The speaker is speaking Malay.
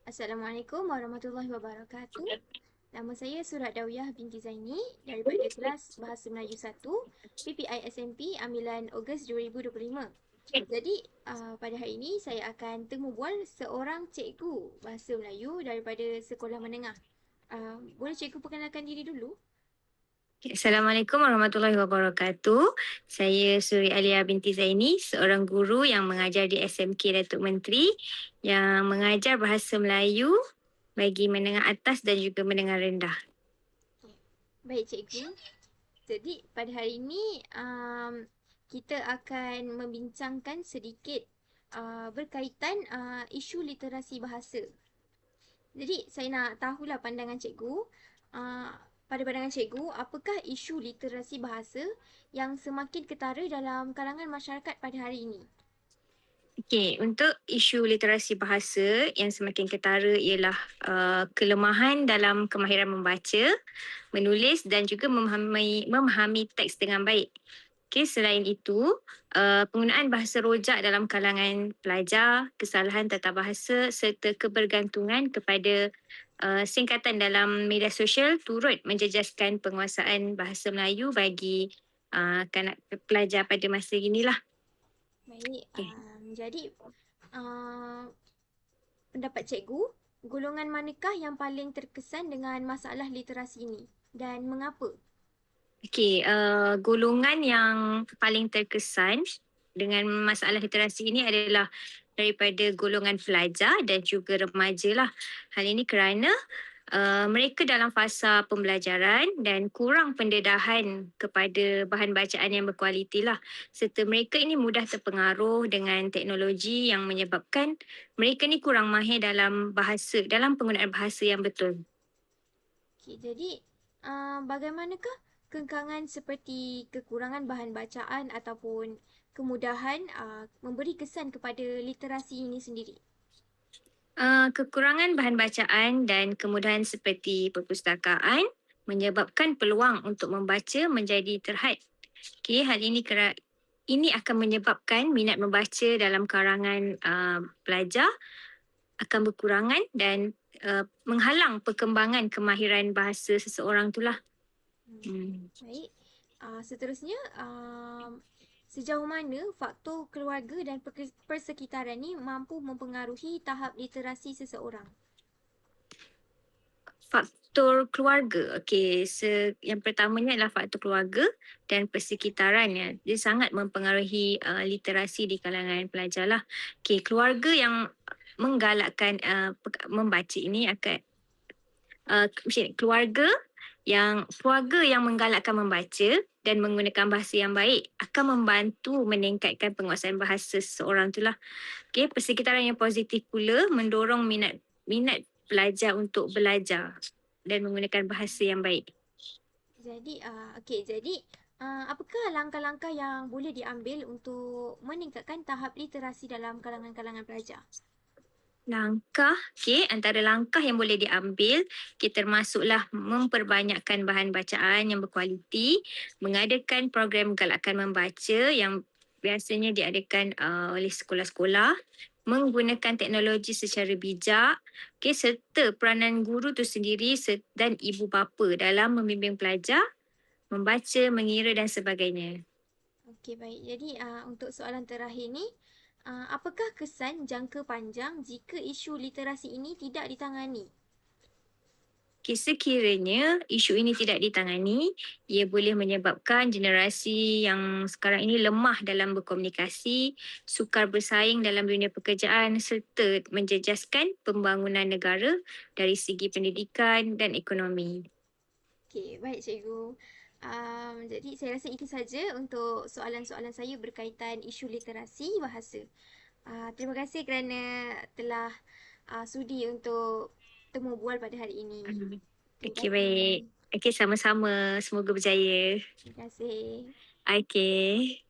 Assalamualaikum warahmatullahi wabarakatuh. Nama saya Surat Dawiyah binti Zaini daripada kelas Bahasa Melayu 1, PPI SMP Ambilan Ogos 2025. Jadi, pada hari ini saya akan temu bual seorang cikgu Bahasa Melayu daripada sekolah menengah. Boleh cikgu perkenalkan diri dulu? Assalamualaikum warahmatullahi wabarakatuh. Saya Suri Alia binti Zaini, seorang guru yang mengajar di SMK Datuk Menteri yang mengajar bahasa Melayu bagi menengah atas dan juga menengah rendah. Baik cikgu. Jadi pada hari ini kita akan membincangkan sedikit berkaitan isu literasi bahasa. Jadi saya nak tahulah pandangan cikgu. Uh, Pada pandangan cikgu, apakah isu literasi bahasa yang semakin ketara dalam kalangan masyarakat pada hari ini? Okey, untuk isu literasi bahasa yang semakin ketara ialah kelemahan dalam kemahiran membaca, menulis dan juga memahami teks dengan baik. Okey, selain itu, penggunaan bahasa rojak dalam kalangan pelajar, kesalahan tata bahasa serta kebergantungan kepada singkatan dalam media sosial turut menjejaskan penguasaan bahasa Melayu bagi kanak pelajar pada masa inilah. Baik, Okey. jadi pendapat cikgu, golongan manakah yang paling terkesan dengan masalah literasi ini dan mengapa? Okey, golongan yang paling terkesan dengan masalah literasi ini adalah daripada golongan pelajar dan juga remaja lah. Hal ini kerana mereka dalam fasa pembelajaran dan kurang pendedahan kepada bahan bacaan yang berkualiti lah. Serta mereka ini mudah terpengaruh dengan teknologi yang menyebabkan mereka ni kurang mahir dalam penggunaan bahasa yang betul. Okay, jadi bagaimanakah kengkangan seperti kekurangan bahan bacaan ataupun kemudahan memberi kesan kepada literasi ini sendiri? Kekurangan bahan bacaan dan kemudahan seperti perpustakaan menyebabkan peluang untuk membaca menjadi terhad. Okay, hal ini akan menyebabkan minat membaca dalam kalangan pelajar akan berkurangan dan menghalang perkembangan kemahiran bahasa seseorang itulah. Baik. Seterusnya, sejauh mana faktor keluarga dan persekitaran ni mampu mempengaruhi tahap literasi seseorang? Faktor keluarga. Okey, yang pertamanya adalah faktor keluarga dan persekitarannya. Dia sangat mempengaruhi literasi di kalangan pelajar lah. Okey, keluarga yang menggalakkan membaca ini akan keluarga yang menggalakkan membaca dan menggunakan bahasa yang baik akan membantu meningkatkan penguasaan bahasa seseorang itulah. Okey, persekitaran yang positif pula mendorong minat pelajar untuk belajar dan menggunakan bahasa yang baik. Jadi, apakah langkah-langkah yang boleh diambil untuk meningkatkan tahap literasi dalam kalangan-kalangan pelajar? Antara langkah yang boleh diambil, termasuklah memperbanyakkan bahan bacaan yang berkualiti, mengadakan program galakan membaca yang biasanya diadakan oleh sekolah-sekolah, menggunakan teknologi secara bijak, serta peranan guru tu sendiri dan ibu bapa dalam membimbing pelajar, membaca, mengira dan sebagainya. Okey, baik. Jadi, untuk soalan terakhir ni, apakah kesan jangka panjang jika isu literasi ini tidak ditangani? Sekiranya isu ini tidak ditangani, ia boleh menyebabkan generasi yang sekarang ini lemah dalam berkomunikasi, sukar bersaing dalam dunia pekerjaan serta menjejaskan pembangunan negara dari segi pendidikan dan ekonomi. Okey, baik cikgu. Jadi saya rasa itu saja untuk soalan-soalan saya berkaitan isu literasi bahasa. Terima kasih kerana telah sudi untuk temu bual pada hari ini. Terima Okey, baik. kasih. Okey, sama-sama. Semoga berjaya. Terima kasih. Okey.